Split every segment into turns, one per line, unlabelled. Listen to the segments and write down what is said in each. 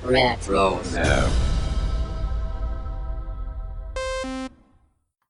Retro.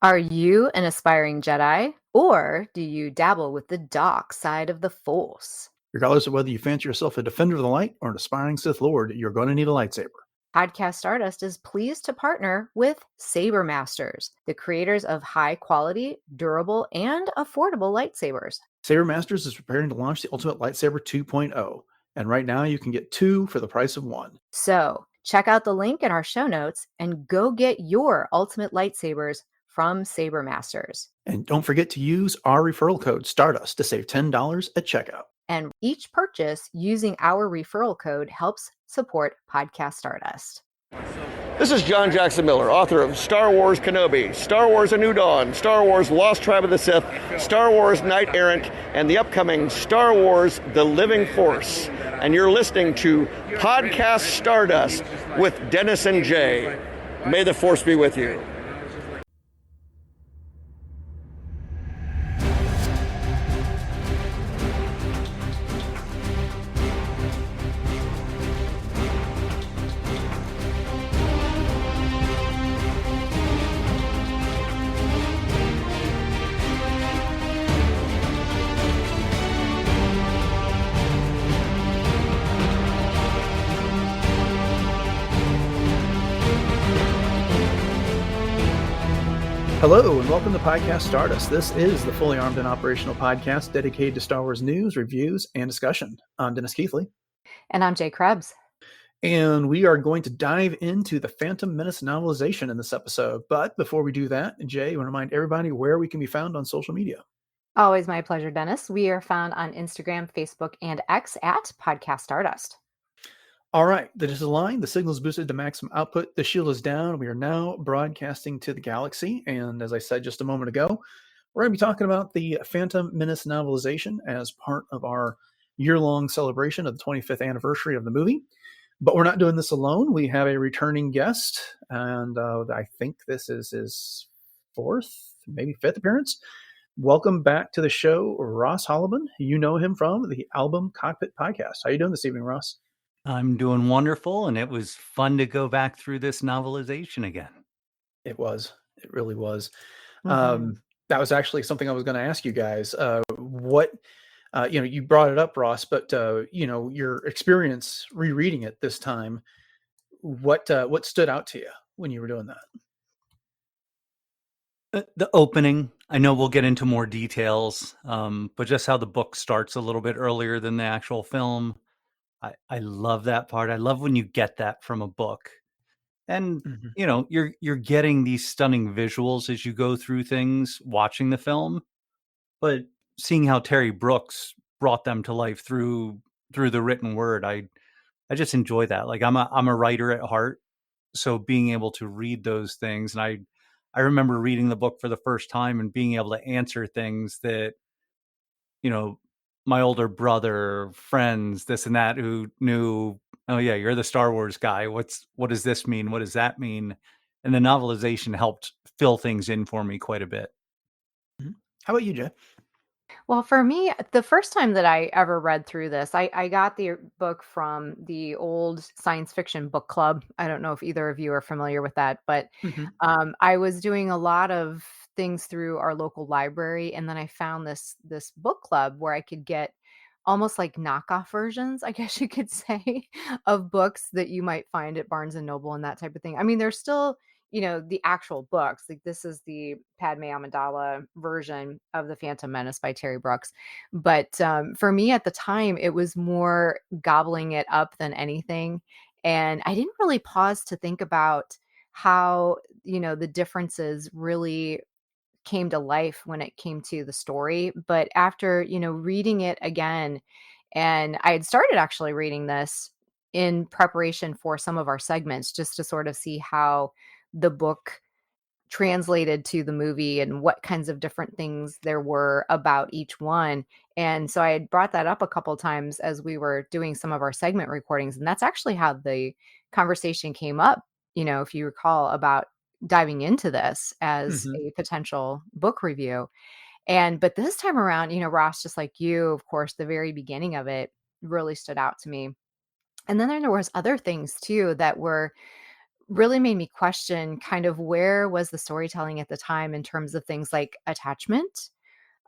Are you an aspiring Jedi, or do you dabble with the dark side of the Force?
Regardless of whether you fancy yourself a defender of the light or an aspiring Sith Lord, you're going to need a lightsaber.
Podcast Stardust is pleased to partner with Saber Masters, the creators of high-quality, durable, and affordable lightsabers.
Saber Masters is preparing to launch the Ultimate Lightsaber 2.0, and right now you can get 2 for the price of 1.
So, check out the link in our show notes and go get your Ultimate Lightsabers from Saber Masters.
And don't forget to use our referral code Stardust to save $10 at checkout.
And each purchase using our referral code helps support Podcast Stardust.
This is John Jackson Miller, author of Star Wars Kenobi, Star Wars A New Dawn, Star Wars Lost Tribe of the Sith, Star Wars Knight Errant, and the upcoming Star Wars The Living Force. And you're listening to Podcast Stardust with Dennis and Jay. May the Force be with you.
Hello, and welcome to Podcast Stardust. This is the fully armed and operational podcast dedicated to Star Wars news, reviews, and discussion. I'm Dennis Keithley.
And I'm Jay Krebs.
And we are going to dive into the Phantom Menace novelization in this episode. But before we do that, Jay, you want to remind everybody where we can be found on social media?
Always my pleasure, Dennis. We are found on Instagram, Facebook, and X at Podcast Stardust.
All right, the digital line, the signal is boosted to maximum output. The shield is down. We are now broadcasting to the galaxy. And as I said just a moment ago, we're going to be talking about the Phantom Menace novelization as part of our year-long celebration of the 25th anniversary of the movie. But we're not doing this alone. We have a returning guest, and I think this is his 4th, maybe 5th appearance. Welcome back to the show, Ross Hollebon. You know him from the album Cockpit podcast. How are you doing this evening, Ross?
I'm doing wonderful, and it was fun to go back through this novelization again.
It was. It really was. Mm-hmm. That was actually something I was going to ask you guys. You brought it up, Ross, but your experience rereading it this time, what stood out to you when you were doing
that? The opening. I know we'll get into more details, but just how the book starts a little bit earlier than the actual film. I love that part. I love when you get that from a book. And, you're getting these stunning visuals as you go through things, watching the film, but seeing how Terry Brooks brought them to life through the written word, I just enjoy that. Like I'm a writer at heart, so being able to read those things, and I remember reading the book for the first time and being able to answer things that, my older brother, friends, this and that, who knew, oh yeah, you're the Star Wars guy. What does this mean? What does that mean? And the novelization helped fill things in for me quite a bit.
How about you, Jay?
Well, for me, the first time that I ever read through this, I got the book from the old science fiction book club. I don't know if either of you are familiar with that, but I was doing a lot of things through our local library, and then I found this book club where I could get almost like knockoff versions, I guess you could say, of books that you might find at Barnes and Noble and that type of thing. I mean, there's still the actual books. Like this is the Padme Amidala version of the Phantom Menace by Terry Brooks. But for me at the time, it was more gobbling it up than anything. And I didn't really pause to think about how, the differences really came to life when it came to the story. But after, reading it again, and I had started actually reading this in preparation for some of our segments, just to sort of see how the book translated to the movie and what kinds of different things there were about each one. And so I had brought that up a couple of times as we were doing some of our segment recordings. And that's actually how the conversation came up, if you recall, about diving into this as a potential book review. But this time around, Ross, just like you, of course, the very beginning of it really stood out to me. And then there was other things too that were really made me question kind of where was the storytelling at the time in terms of things like attachment,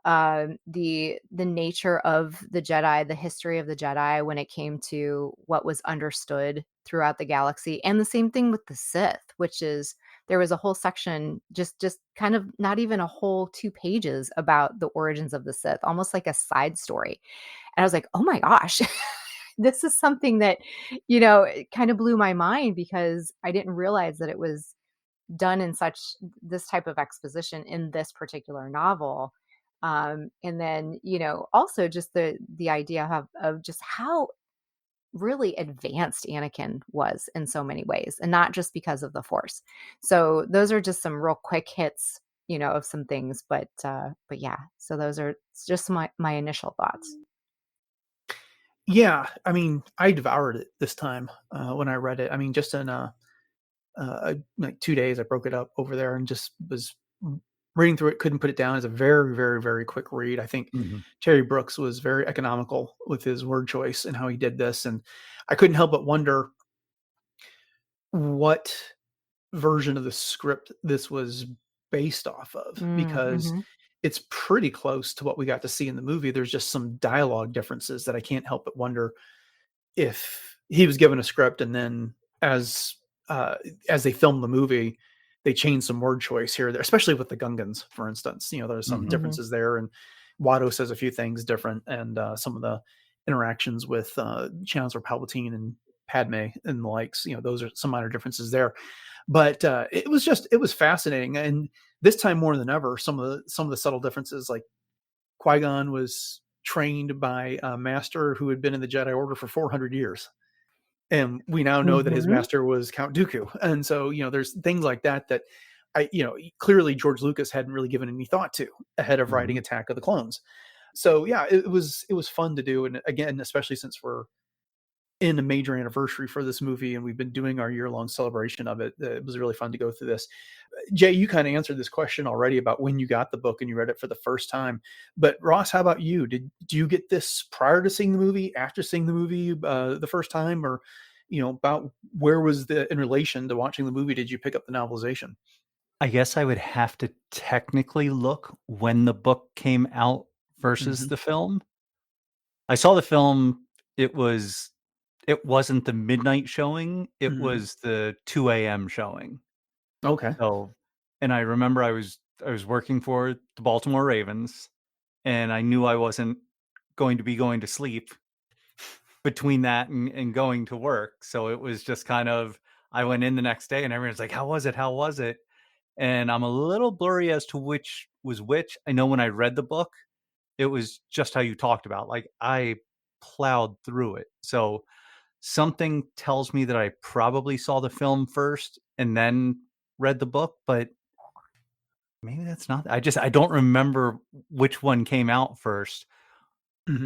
the nature of the Jedi, the history of the Jedi when it came to what was understood throughout the galaxy, and the same thing with the Sith, which is there was a whole section, just kind of not even a whole 2 pages about the origins of the Sith, almost like a side story. And I was like, oh my gosh, this is something that, it kind of blew my mind because I didn't realize that it was done in such this type of exposition in this particular novel. And then, also just the idea of just how really advanced Anakin was in so many ways, and not just because of the Force. So those are just some real quick hits, of some things. But yeah, so those are just my initial thoughts.
Yeah, I mean, I devoured it this time when I read it. I mean, just in like 2 days, I broke it up over there and just was reading through it. Couldn't put it down. It's a very, very, very quick read. I think Terry Brooks was very economical with his word choice and how he did this, and I couldn't help but wonder what version of the script this was based off of, because
Mm-hmm.
it's pretty close to what we got to see in the movie. There's just some dialogue differences that I can't help but wonder if he was given a script and then as they filmed the movie, they changed some word choice here or there, especially with the Gungans, for instance. There's some differences there, and Watto says a few things different, and some of the interactions with Chancellor Palpatine and Padme and the likes, those are some minor differences there. But it was fascinating, and this time more than ever, some of the subtle differences, like Qui-Gon was trained by a master who had been in the Jedi Order for 400 years. And we now know that his master was Count Dooku. And so, there's things like that clearly George Lucas hadn't really given any thought to ahead of writing Attack of the Clones. So yeah, it was fun to do. And again, especially since we're in a major anniversary for this movie and we've been doing our year-long celebration of it, it was really fun to go through this. Jay, you kind of answered this question already about when you got the book and you read it for the first time. But Ross, how about you? Do you get this prior to seeing the movie, after seeing the movie the first time, or about where was in relation to watching the movie? Did you pick up the novelization?
I guess I would have to technically look when the book came out versus the film. I saw the film. It wasn't the midnight showing. It was the 2 a.m. showing.
Okay.
So, and I remember I was working for the Baltimore Ravens, and I knew I wasn't going to be going to sleep between that and going to work. So it was just kind of, I went in the next day and everyone's like, how was it? How was it? And I'm a little blurry as to which was which. I know when I read the book, it was just how you talked about. Like, I plowed through it. So something tells me that I probably saw the film first and then read the book, but maybe that's not. I don't remember which one came out first.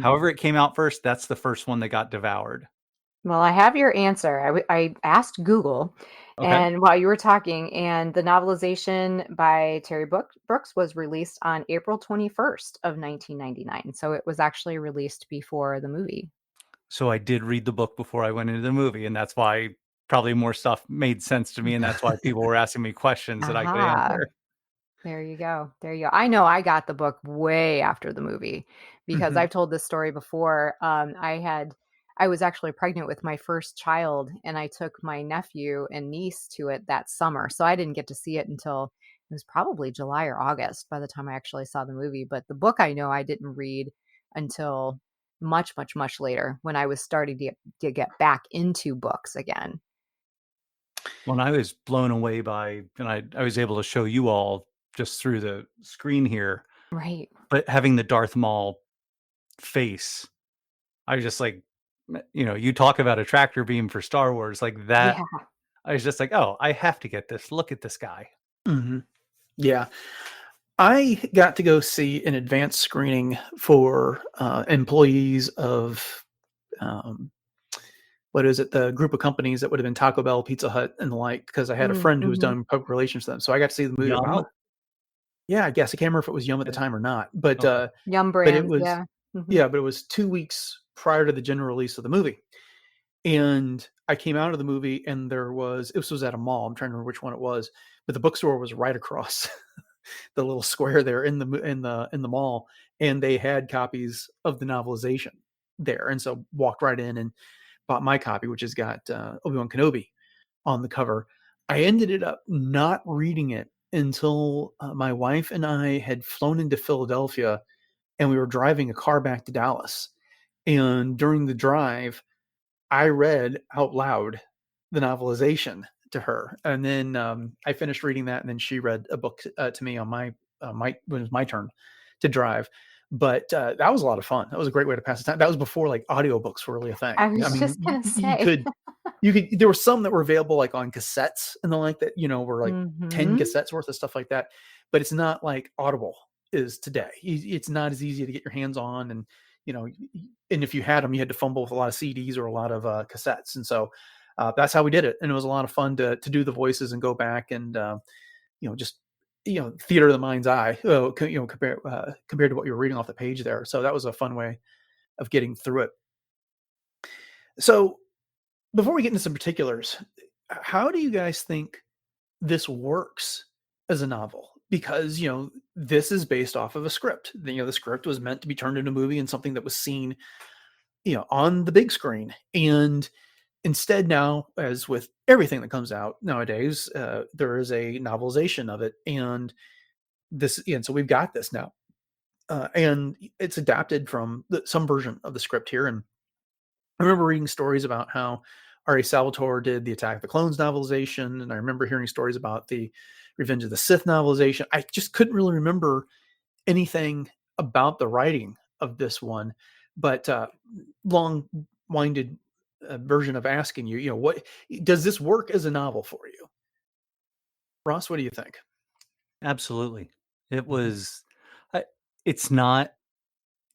However it came out first, that's the first one that got devoured.
Well, I have your answer. I asked Google, and while you were talking, and the novelization by Terry Brooks was released on April 21st of 1999. So it was actually released before the movie.
So I did read the book before I went into the movie, and that's why probably more stuff made sense to me, and that's why people were asking me questions that I could answer.
There you go. There you go. I know I got the book way after the movie because I've told this story before. I was actually pregnant with my first child, and I took my nephew and niece to it that summer. So I didn't get to see it until it was probably July or August by the time I actually saw the movie. But the book I know I didn't read until much, much, much later when I was starting to get back into books again.
When I was blown away by, and I was able to show you all just through the screen here,
Right.
but having the Darth Maul face, I was just like, you talk about a tractor beam for Star Wars, like that.
Yeah.
I was just like, oh, I have to get this. Look at this guy.
Yeah. I got to go see an advanced screening for employees of the group of companies that would have been Taco Bell, Pizza Hut, and the like, because I had a friend who was done public relations for them. So I got to see the movie
Yum?
I guess I can't remember if it was Yum at the time or not, but
Yum
but it
Brands,
was
yeah.
but it was 2 weeks prior to the general release of the movie. And I came out of the movie, and this was at a mall. I'm trying to remember which one it was, but the bookstore was right across the little square there in the mall, and they had copies of the novelization there. And so walked right in and bought my copy, which has got Obi-Wan Kenobi on the cover. I ended up not reading it until my wife and I had flown into Philadelphia, and we were driving a car back to Dallas. And during the drive, I read out loud the novelization to her, and then I finished reading that, and then she read a book to me on when it was my turn to drive. But that was a lot of fun. That was a great way to pass the time. That was before like audiobooks were really a thing.
I was just gonna say.
You could. There were some that were available like on cassettes and the like that, were like 10
Mhm.
cassettes worth of stuff like that. But it's not like Audible is today. It's not as easy to get your hands on, and and if you had them, you had to fumble with a lot of CDs or a lot of cassettes. And so that's how we did it. And it was a lot of fun to do the voices and go back and just theater of the mind's eye, compared to what you were reading off the page there. So that was a fun way of getting through it. So before we get into some particulars, how do you guys think this works as a novel? Because this is based off of a script. The script was meant to be turned into a movie and something that was seen on the big screen. And instead, now, as with everything that comes out nowadays, there is a novelization of it, and so we've got this now, and it's adapted from some version of the script here. And I remember reading stories about how R.A. Salvatore did the Attack of the Clones novelization, and I remember hearing stories about the Revenge of the Sith novelization. I just couldn't really remember anything about the writing of this one, but long-winded version of asking you, what does this work as a novel for you? Ross, what do you think?
Absolutely. It was, it's not,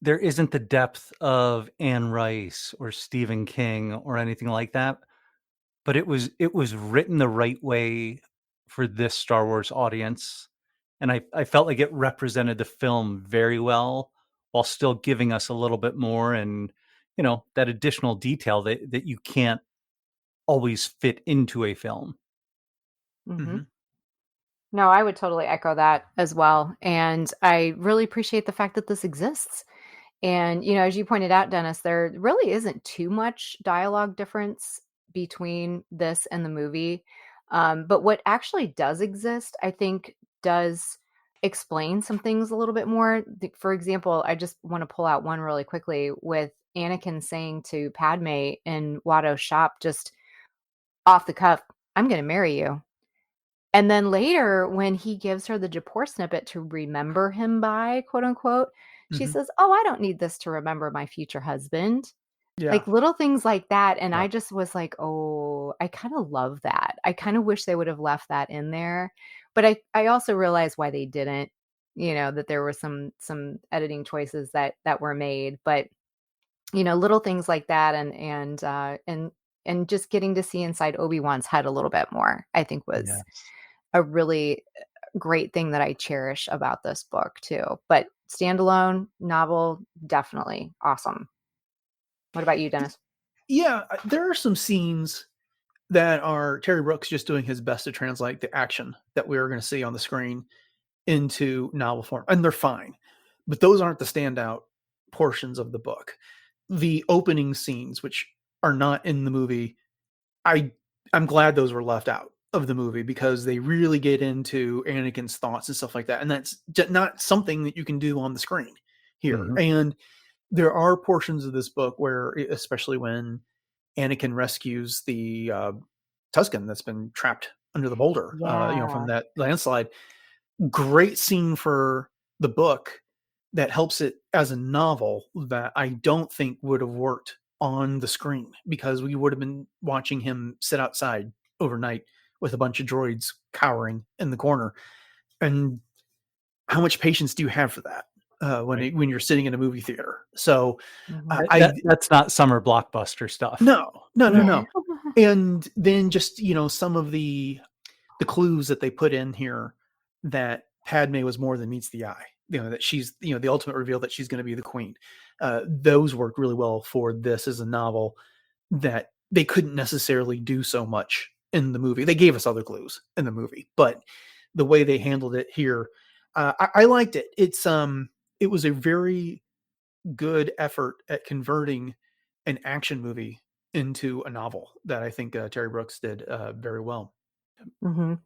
there isn't the depth of Anne Rice or Stephen King or anything like that, but it was written the right way for this Star Wars audience. And I felt like it represented the film very well while still giving us a little bit more and, that additional detail that you can't always fit into a film.
Mm-hmm. No, I would totally echo that as well. And I really appreciate the fact that this exists. And, as you pointed out, Dennis, there really isn't too much dialogue difference between this and the movie. But what actually does exist, I think, does explain some things a little bit more. For example, I just want to pull out one really quickly with Anakin saying to Padme in Watto's shop, just off the cuff, "I'm going to marry you." And then later, when he gives her the Japor snippet to remember him by, quote unquote, she says, "Oh, I don't need this to remember my future husband."
Yeah.
Like little things like that. And
Yeah.
I just was like, oh, I kind of love that. I kind of wish they would have left that in there. But I also realized why they didn't, that there were some editing choices that were made. But, little things like that and just getting to see inside Obi-Wan's head a little bit more, I think was a really great thing that I cherish about this book too. But standalone novel, definitely awesome. What about you, Dennis?
Yeah, there are some scenes that are Terry Brooks just doing his best to translate the action that we're going to see on the screen into novel form, and they're fine. But those aren't the standout portions of the book. The opening scenes, which are not in the movie, I'm glad those were left out of the movie because they really get into Anakin's thoughts and stuff like that. And that's not something that you can do on the screen here.
Mhm.
And there are portions of this book where, especially when Anakin rescues the Tusken that's been trapped under the boulder, from that landslide. Great scene for the book that helps it as a novel that I don't think would have worked on the screen because we would have been watching him sit outside overnight with a bunch of droids cowering in the corner. And how much patience do you have for that when you're sitting in a movie theater? So
that's not summer blockbuster stuff.
No. And then just, some of the clues that they put in here that Padme was more than meets the eye, that she's, the ultimate reveal that she's going to be the queen. Those worked really well for this as a novel that they couldn't necessarily do so much in the movie. They gave us other clues in the movie, but the way they handled it here, I liked it. It was a very good effort at converting an action movie into a novel that I think Terry Brooks did very well.
Mhm.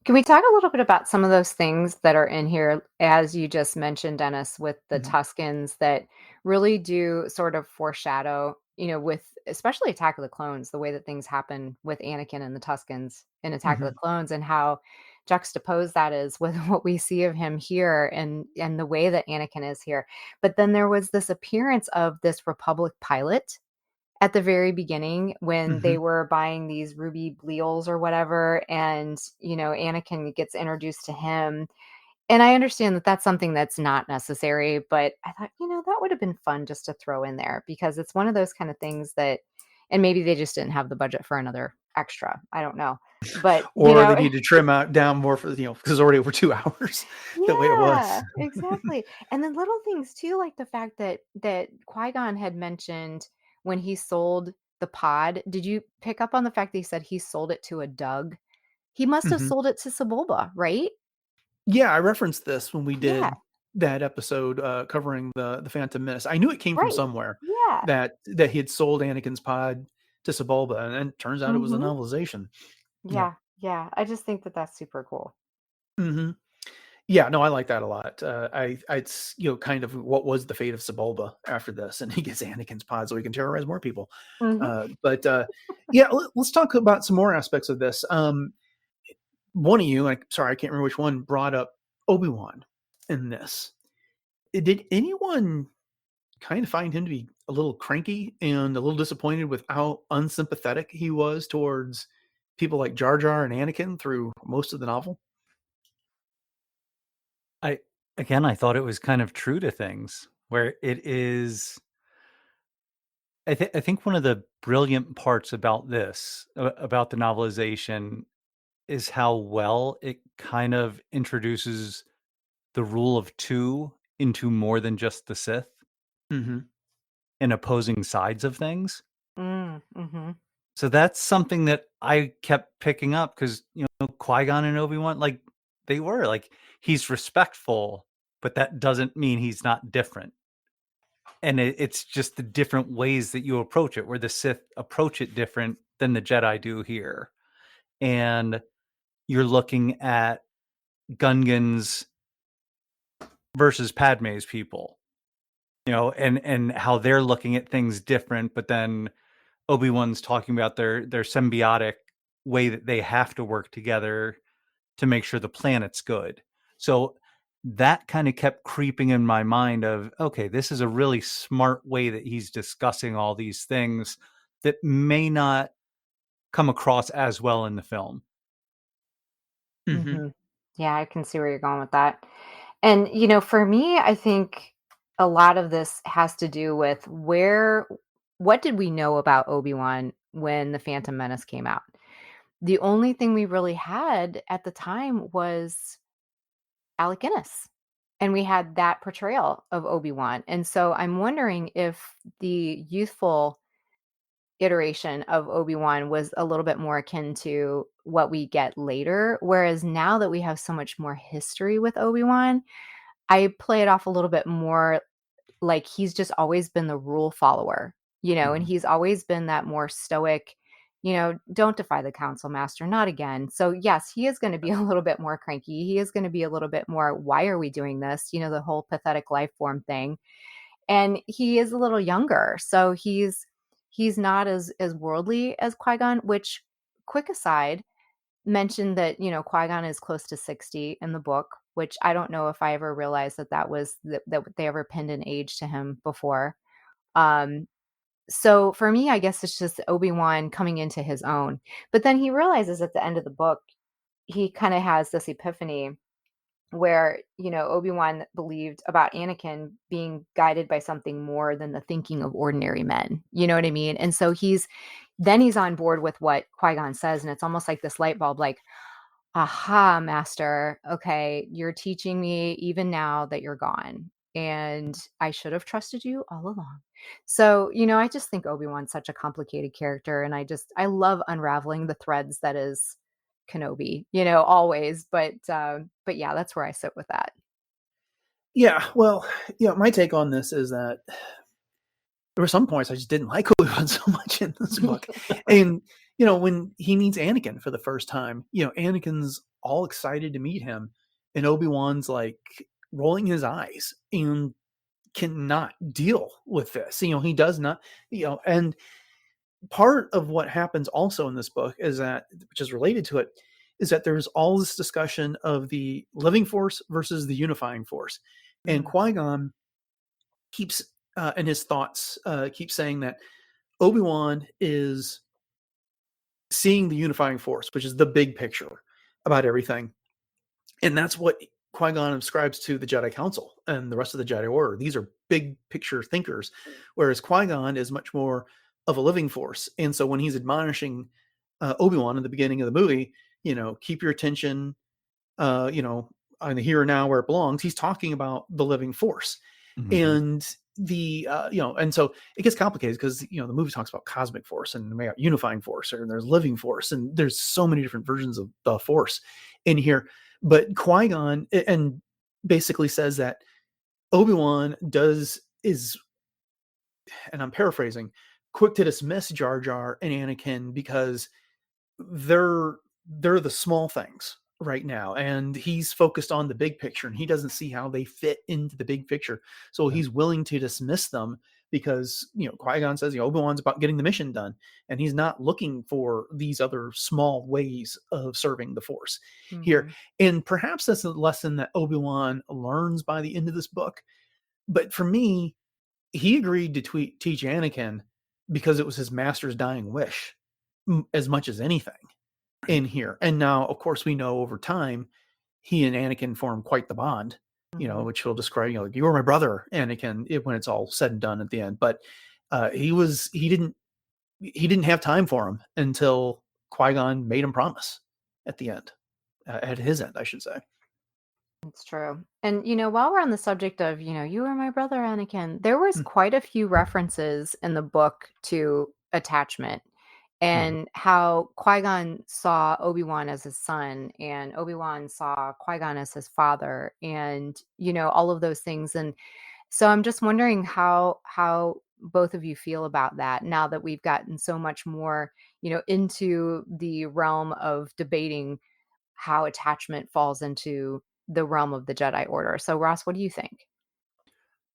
Can we talk a little bit about some of those things that are in here, as you just mentioned, Dennis, with the
Mhm.
Tuscans that really do sort of foreshadow, with especially Attack of the Clones, the way that things happen with Anakin and the Tuscans in Attack of the
Mhm.
Clones, and how juxtaposed that is with what we see of him here and the way that Anakin is here. But then there was this appearance of this Republic pilot at the very beginning when they
Mhm.
were buying these ruby bleals or whatever, and Anakin gets introduced to him. And I understand that that's something that's not necessary, but I thought, that would have been fun just to throw in there, because it's one of those kind of things that, and maybe they just didn't have the budget for another extra, I don't know, but
Or they need to trim out down more for because it's already over 2 hours the way it was.
yeah, exactly. And then little things too, like the fact that Qui-Gon had mentioned when he sold the pod. Did you pick up on the fact that he said he sold it to a Doug? He must have
Mhm.
sold it to Sebulba, right?
Yeah, I referenced this when we
Yeah,
did that episode covering the Phantom Menace. I knew it came from
right.
somewhere
Yeah.
that he had sold Anakin's pod to Sebulba, and then turns out it was a
Mhm.
novelization. Yeah.
Yeah, yeah. I just think that that's super cool.
Hmm. Yeah, no, I like that a lot. It's kind of what was the fate of Sebulba after this, and he gets Anakin's pod so he can terrorize more people.
Mhm.
But yeah, let's talk about some more aspects of this. One of you, sorry, I can't remember which one, brought up Obi-Wan in this. Did anyone kind of find him to be a little cranky and a little disappointed with how unsympathetic he was towards people like Jar Jar and Anakin through most of the novel?
I I thought it was kind of true to things where it is. I think one of the brilliant parts about this, about the novelization, is how well it kind of introduces the rule of two into more than just the Sith
Hmm.
and opposing sides of things.
Mhm.
So that's something that I kept picking up because, Qui-Gon and Obi-Wan, like, they were like, he's respectful, but that doesn't mean he's not different. And it's just the different ways that you approach it, where the Sith approach it different than the Jedi do here. And you're looking at Gungans versus Padme's people, and how they're looking at things different, but then Obi-Wan's talking about their symbiotic way that they have to work together to make sure the planet's good. So that kind of kept creeping in my mind of, okay, this is a really smart way that he's discussing all these things that may not come across as well in the film.
Hmm.
Mhm. Yeah, I can see where you're going with that. And, for me, I think a lot of this has to do with what did we know about Obi-Wan when The Phantom Menace came out? The only thing we really had at the time was Alec Guinness. And we had that portrayal of Obi-Wan. And so I'm wondering if the youthful iteration of Obi-Wan was a little bit more akin to what we get later. Whereas now that we have so much more history with Obi-Wan, I play it off a little bit more like he's just always been the rule follower, and
Hmm.
he's always been that more stoic, don't defy the council, master, not again. So yes, he is going to be a little bit more cranky. He is going to be a little bit more, why are we doing this? The whole pathetic life form thing. And he is a little younger. So he's not as worldly as Qui-Gon, which, quick aside, mentioned that, Qui-Gon is close to 60 in the book, which I don't know if I ever realized that they ever pinned an age to him before. Um, so for me, I guess it's just Obi-Wan coming into his own. But then he realizes at the end of the book, he kind of has this epiphany where, Obi-Wan believed about Anakin being guided by something more than the thinking of ordinary men. You know what I mean? And so he's on board with what Qui-Gon says, and it's almost like this light bulb, like, aha, master. Okay, you're teaching me even now that you're gone. And I should have trusted you all along. So, I just think Obi-Wan's such a complicated character, and I love unraveling the threads that is Kenobi, always. But yeah, that's where I sit with that.
Yeah, well, my take on this is that there were some points I just didn't like Obi-Wan so much in this book. And, when he meets Anakin for the first time, Anakin's all excited to meet him, and Obi-Wan's like rolling his eyes and cannot deal with this. He does not, and part of what happens also in this book is that, which is related to it, is that there's all this discussion of the living force versus the unifying force. And Qui-Gon keeps, in his thoughts, keeps saying that Obi-Wan is seeing the unifying force, which is the big picture about everything. And that's what Qui-Gon ascribes to the Jedi Council and the rest of the Jedi Order. These are big picture thinkers, whereas Qui-Gon is much more of a living force. And so when he's admonishing Obi-Wan in the beginning of the movie, keep your attention, on the here and now where it belongs, he's talking about the living force. And the and so it gets complicated because the movie talks about cosmic force and unifying force, and there's living force, and there's so many different versions of the force in here. But Qui-Gon and basically says that Obi-Wan is, and I'm paraphrasing, quick to dismiss Jar Jar and Anakin because they're the small things right now, and he's focused on the big picture, and he doesn't see how they fit into the big picture. So he's willing to dismiss them because Qui-Gon says Obi-Wan's about getting the mission done, and he's not looking for these other small ways of serving the Force here. And perhaps that's a lesson that Obi-Wan learns by the end of this book. But for me, he agreed to teach Anakin because it was his master's dying wish as much as anything in here. And now, of course, we know over time he and Anakin form quite the bond, which he'll describe, you were my brother, Anakin, when it's all said and done at the end. But he didn't have time for him until Qui-Gon made him promise at the end, at his end, I should say.
It's true. And, while we're on the subject of, you were my brother, Anakin, there was quite a few references in the book to attachment and how Qui-Gon saw Obi-Wan as his son, and Obi-Wan saw Qui-Gon as his father, and, all of those things. And so I'm just wondering how both of you feel about that now that we've gotten so much more, into the realm of debating how attachment falls into the realm of the Jedi Order. So Ross, what do you think?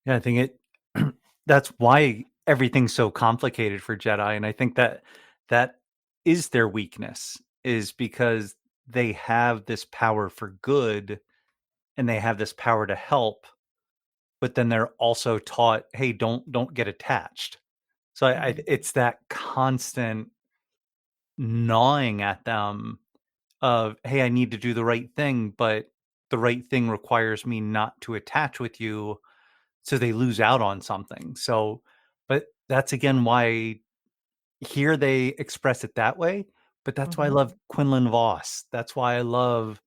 Yeah, I think that's why everything's so complicated for Jedi. And I think that is their weakness, is because they have this power for good and they have this power to help, but then they're also taught, hey, don't get attached. So it's that constant gnawing at them of, hey, I need to do the right thing, but the right thing requires me not to attach with you, so they lose out on something. So, but that's again why here they express it that way, but that's why I love Quinlan Vos. That's why I love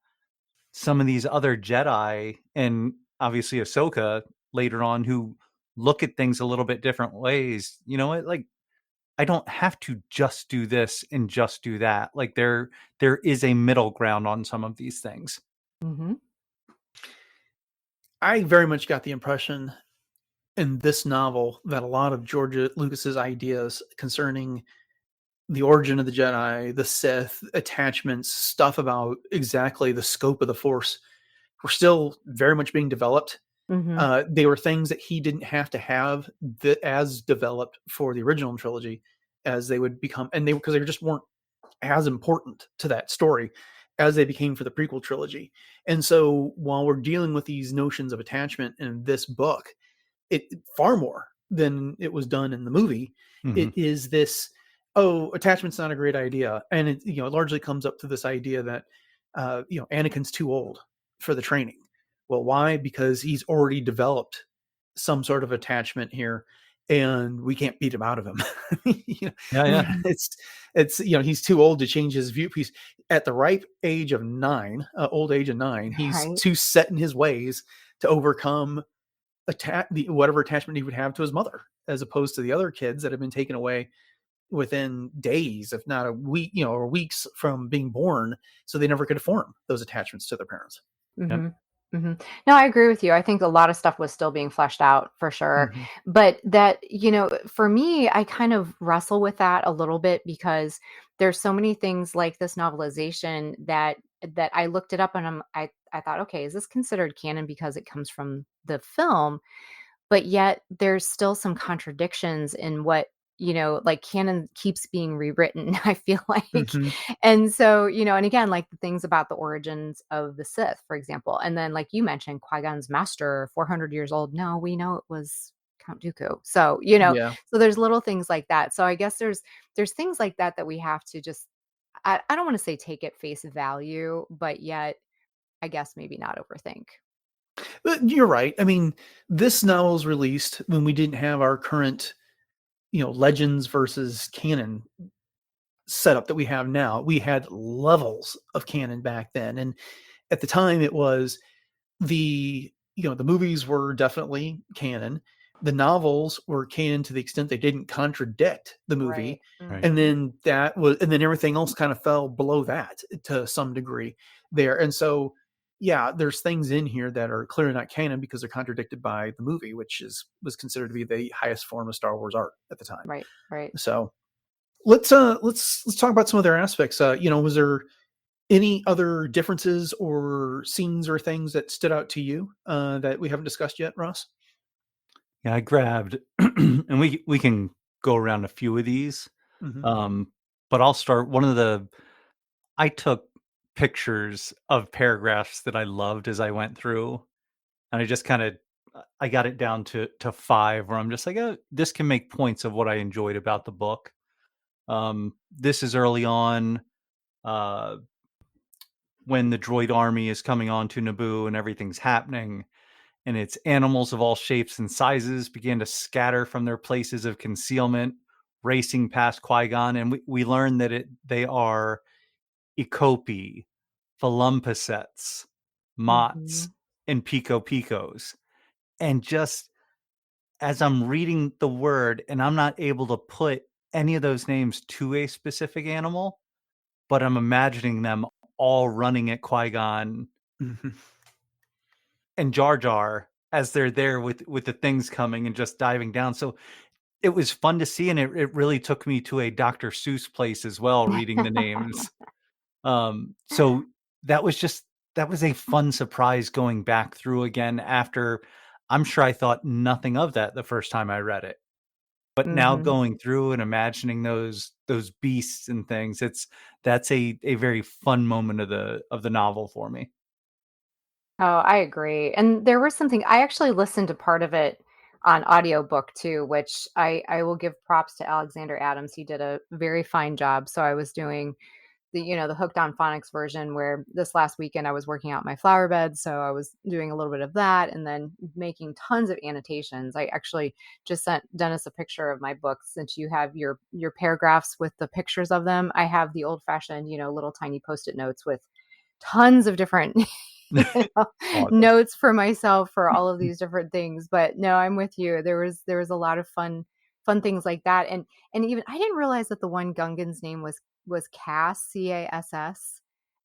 some of these other Jedi, and obviously Ahsoka later on, who look at things a little bit different ways. Like, I don't have to just do this and just do that. Like there is a middle ground on some of these things.
I very much got the impression in this novel that a lot of George Lucas's ideas concerning the origin of the Jedi, the Sith, attachments, stuff about exactly the scope of the Force were still very much being developed. They were things that he didn't have to have as developed for the original trilogy as they would become, and because they just weren't as important to that story as they became for the prequel trilogy. And so while we're dealing with these notions of attachment in this book, it far more than it was done in the movie, it is this, attachment's not a great idea. And it, it largely comes up to this idea that, Anakin's too old for the training. Well, why? Because he's already developed some sort of attachment here, and we can't beat him out of him. It's he's too old to change his viewpiece at the ripe age of 9, old age of 9. He's too set in his ways to overcome whatever attachment he would have to his mother as opposed to the other kids that have been taken away within days, if not a week, or weeks from being born, so they never could form those attachments to their parents.
Mm-hmm. Mm-hmm. No, I agree with you. I think a lot of stuff was still being fleshed out for sure.
Mm-hmm.
But that, for me, I kind of wrestle with that a little bit because there's so many things like this novelization that I looked it up and I thought, okay, is this considered canon because it comes from the film? But yet there's still some contradictions in what, like canon keeps being rewritten, I feel like.
Mm-hmm.
And so, and again, like the things about the origins of the Sith, for example. And then, like you mentioned, Qui-Gon's master, 400 years old. No, we know it was Count Dooku. So,
Yeah.
so there's little things like that. So I guess there's things like that we have to just, I don't want to say take at face value, but yet I guess maybe not overthink.
But you're right. I mean, this novel was released when we didn't have our current, legends versus canon setup that we have now. We had levels of canon back then. And at the time it was the movies were definitely canon. The novels were canon to the extent they didn't contradict the movie.
Right.
And then everything else kind of fell below that to some degree there. And so, yeah, there's things in here that are clearly not canon because they're contradicted by the movie, which was considered to be the highest form of Star Wars art at the time.
Right.
So let's talk about some other aspects. Was there any other differences or scenes or things that stood out to you that we haven't discussed yet, Ross?
Yeah, I grabbed, and we can go around a few of these,
Mm-hmm.
but I'll start. I took pictures of paragraphs that I loved as I went through, and I just I got it down to 5, where I'm just like, oh, this can make points of what I enjoyed about the book. This is early on, when the droid army is coming on to Naboo and everything's happening, and its animals of all shapes and sizes began to scatter from their places of concealment, racing past Qui-Gon, and we learn that they are Ecopi, Falumpasets, Mots, and Pico Picos. And just as I'm reading the word, and I'm not able to put any of those names to a specific animal, but I'm imagining them all running at Qui-Gon and Jar Jar as they're there with the things coming and just diving down. So it was fun to see, and it really took me to a Dr. Seuss place as well, reading the names. So that was a fun surprise going back through again after I'm sure I thought nothing of that the first time I read it. But now going through and imagining those beasts and things, that's a very fun moment of the novel for me.
Oh, I agree. And there was something I actually listened to part of it on audiobook too, which I will give props to Alexander Adams. He did a very fine job. So I was doing the Hooked on Phonics version, where this last weekend I was working out my flower bed. So I was doing a little bit of that and then making tons of annotations. I actually just sent Dennis a picture of my books. Since you have your paragraphs with the pictures of them, I have the old fashioned, little tiny Post-it notes with tons of different notes for myself for all of these different things. But no, I'm with you. There was a lot of fun things like that. And even I didn't realize that the one Gungan's name was Cass, Cass.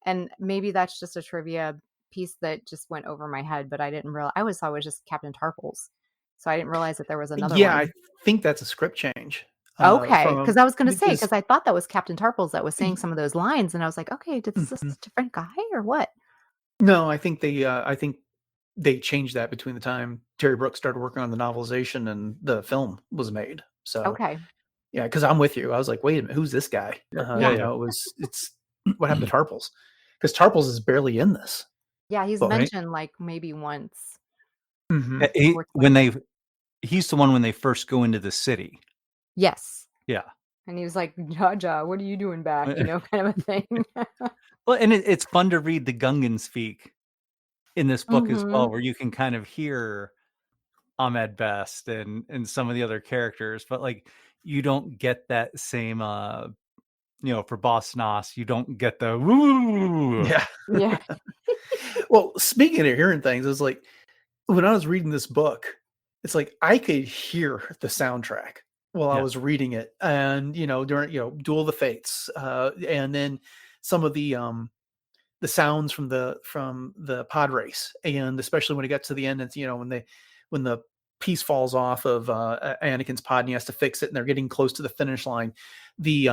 And maybe that's just a trivia piece that just went over my head, but I didn't realize. I always thought it was just Captain Tarples. So I didn't realize that there was another one.
I think that's a script change.
Okay, because I was going to say, because I thought that was Captain Tarples that was saying some of those lines, and I was like, okay, is this a different guy or what?
No, I think they changed that between the time Terry Brooks started working on the novelization and the film was made. So
okay,
yeah, because I'm with you. I was like, wait a minute, who's this guy? It's what happened to Tarples? Because Tarples is barely in this.
Yeah, he's mentioned like maybe once.
He's the one when they first go into the city.
Yes.
Yeah.
And he was like, Jaja, what are you doing back? Kind of a thing.
Well, and it's fun to read the Gungan speak in this book as well, where you can kind of hear Ahmed Best and some of the other characters, but like you don't get that same for Boss Noss, you don't get the woo.
Yeah.
Well, speaking of hearing things, it's like when I was reading this book, it's like I could hear the soundtrack while I
Yeah.
was reading it, and during Duel of the Fates, and then some of the sounds from the pod race, and especially when it got to the end, it's when the piece falls off of Anakin's pod and he has to fix it, and they're getting close to the finish line. The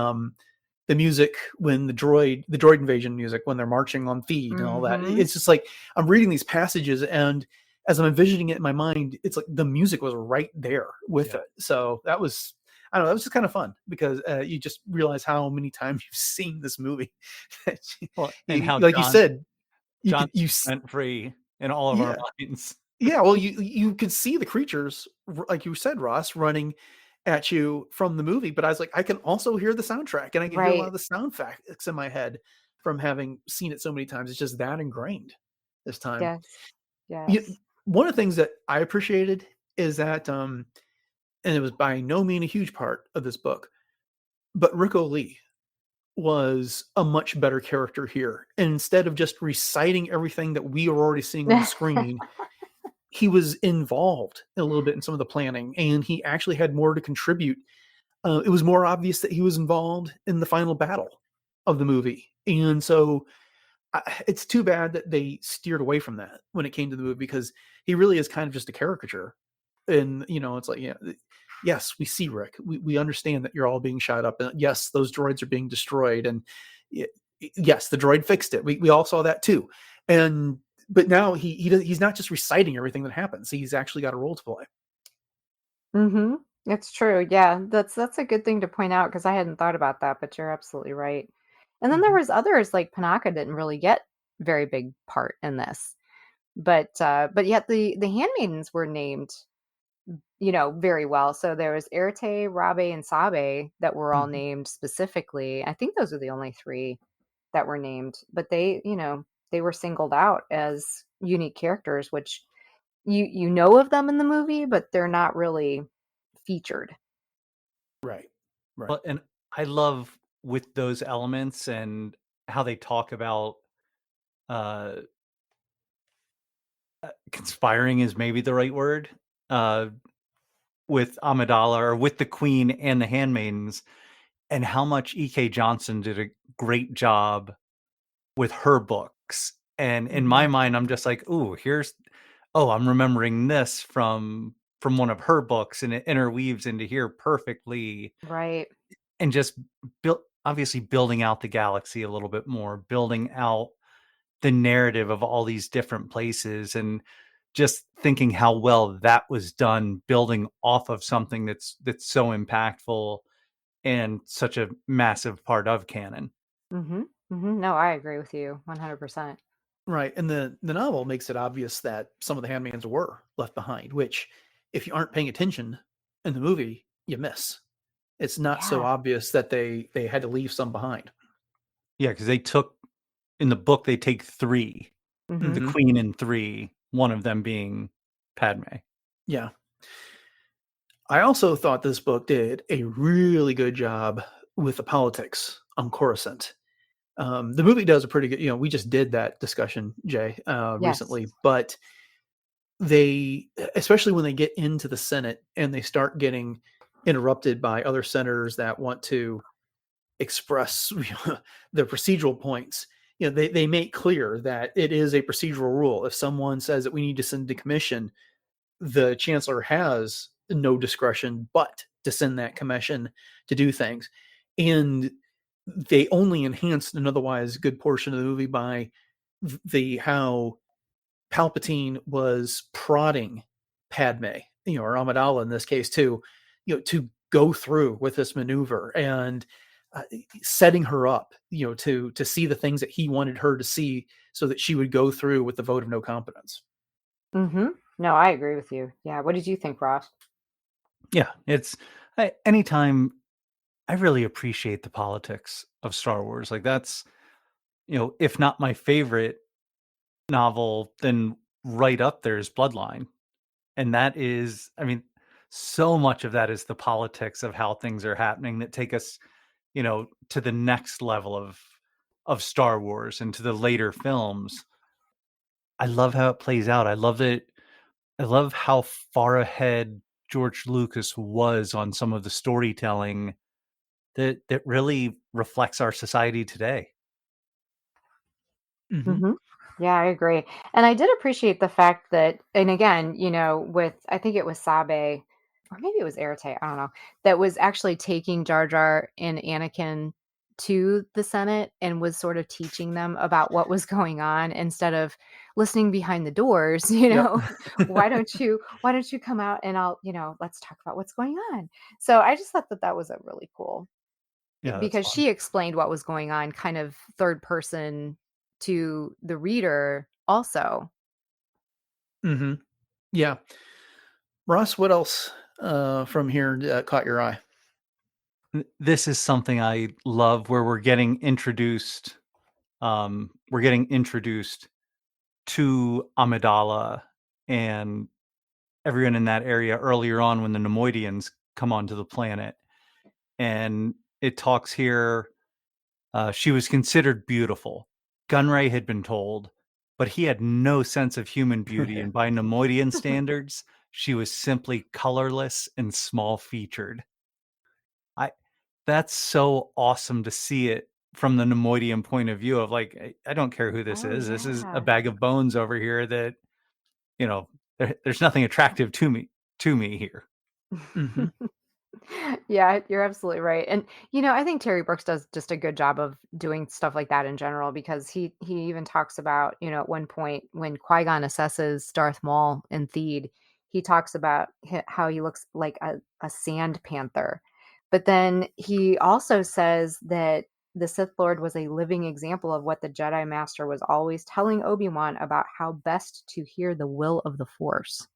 music when the droid invasion music when they're marching on feed and all that. It's just like I'm reading these passages, and as I'm envisioning it in my mind, it's like the music was right there with it. So that was, I don't know, that was just kind of fun because you just realize how many times you've seen this movie.
Well, and how
like you said,
John went free in all of our minds.
Yeah, well, you could see the creatures, like you said, Ross, running at you from the movie, but I was like, I can also hear the soundtrack, and I can hear a lot of the sound effects in my head from having seen it so many times. It's just that ingrained this time.
Yes.
One of the things that I appreciated is that, and it was by no means a huge part of this book, but Rico Lee was a much better character here. And instead of just reciting everything that we are already seeing on the screen, he was involved a little bit in some of the planning, and he actually had more to contribute. It was more obvious that he was involved in the final battle of the movie. And so it's too bad that they steered away from that when it came to the movie, because he really is kind of just a caricature. And, it's like, yes, we see Rick. We understand that you're all being shot up. And yes, those droids are being destroyed. And yes, the droid fixed it. We all saw that too. But now he's not just reciting everything that happens. He's actually got a role to play.
It's true. Yeah, that's a good thing to point out because I hadn't thought about that, but you're absolutely right. And then there was others like Panaka didn't really get very big part in this, but yet the handmaidens were named, very well. So there was Erte, Rabe, and Sabe that were all named specifically. I think those are the only three that were named, but they were singled out as unique characters, which you know of them in the movie, but they're not really featured.
Right.
Well, and I love with those elements and how they talk about conspiring is maybe the right word, with Amidala or with the Queen and the handmaidens, and how much E.K. Johnson did a great job with her books. And in my mind, I'm just like, I'm remembering this from one of her books, and it interweaves into here perfectly.
Right.
And just obviously building out the galaxy a little bit more, building out the narrative of all these different places, and just thinking how well that was done, building off of something that's so impactful and such a massive part of canon.
No, I agree with you 100%.
Right. And the novel makes it obvious that some of the handmaidens were left behind, which if you aren't paying attention in the movie, you miss. It's not so obvious that they had to leave some behind.
Yeah, because in the book, they take 3, the Queen and 3, one of them being Padme.
Yeah. I also thought this book did a really good job with the politics on Coruscant. The movie does a pretty good, we just did that discussion, Jay, recently, but they, especially when they get into the Senate and they start getting interrupted by other senators that want to express their procedural points, they make clear that it is a procedural rule. If someone says that we need to send a commission, the chancellor has no discretion but to send that commission to do things. And they only enhanced an otherwise good portion of the movie by how Palpatine was prodding Padme, or Amidala in this case too, to go through with this maneuver and setting her up, to see the things that he wanted her to see so that she would go through with the vote of no confidence.
No, I agree with you. Yeah. What did you think, Ross?
Yeah, anytime I really appreciate the politics of Star Wars. Like that's, if not my favorite novel, then right up there is Bloodline. And that is, so much of that is the politics of how things are happening that take us, to the next level of Star Wars and to the later films. I love how it plays out. I love that I love how far ahead George Lucas was on some of the storytelling that really reflects our society today.
Mm-hmm.
Mhm. Yeah, I agree. And I did appreciate the fact that, and again, with I think it was Sabe, or maybe it was Arate, I don't know, that was actually taking Jar Jar and Anakin to the Senate and was sort of teaching them about what was going on instead of listening behind the doors,
Yep.
why don't you come out and let's talk about what's going on. So I just thought that that was a really cool,
Yeah, that's
because
fun.
she explained what was going on kind of third person to the reader also.
Mm-hmm. Yeah. Ross, what else from here caught your eye?
This is something I love where we're getting introduced to Amidala and everyone in that area earlier on when the Nemoidians come onto the planet. And it talks here, she was considered beautiful. Gunray had been told, but he had no sense of human beauty. And by Nemoidian standards, she was simply colorless and small featured. I That's so awesome to see it from the Nemoidian point of view of like, I don't care who this
Oh
is. This is a
yeah.
bag of bones over here that, you know, there's nothing attractive to me here.
Mm-hmm.
Yeah, you're absolutely right. And I think Terry Brooks does just a good job of doing stuff like that in general, because he even talks about, at one point when Qui-Gon assesses Darth Maul and Theed, he talks about how he looks like a sand panther. But then he also says that the Sith Lord was a living example of what the Jedi Master was always telling Obi-Wan about how best to hear the will of the Force.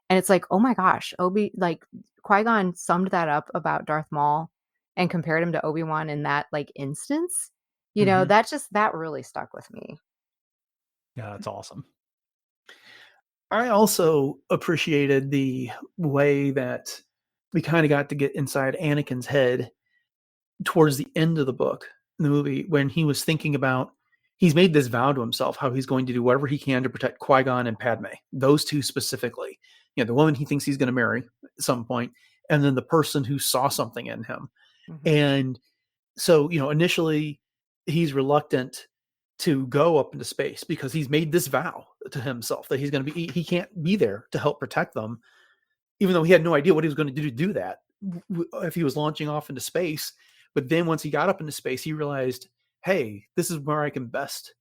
And it's like, oh my gosh, Qui-Gon summed that up about Darth Maul and compared him to Obi-Wan in that instance.
Mm-hmm.
That really stuck with me.
Yeah, that's awesome.
I also appreciated the way that we kind of got to get inside Anakin's head towards the end of the book, in the movie, when he was thinking about, he's made this vow to himself how he's going to do whatever he can to protect Qui-Gon and Padme, those two specifically. The woman he thinks he's going to marry at some point, and then the person who saw something in him.
Mhm.
And so, initially he's reluctant to go up into space because he's made this vow to himself that he's going to he can't be there to help protect them, even though he had no idea what he was going to do that if he was launching off into space. But then once he got up into space, he realized, hey, this is where I can best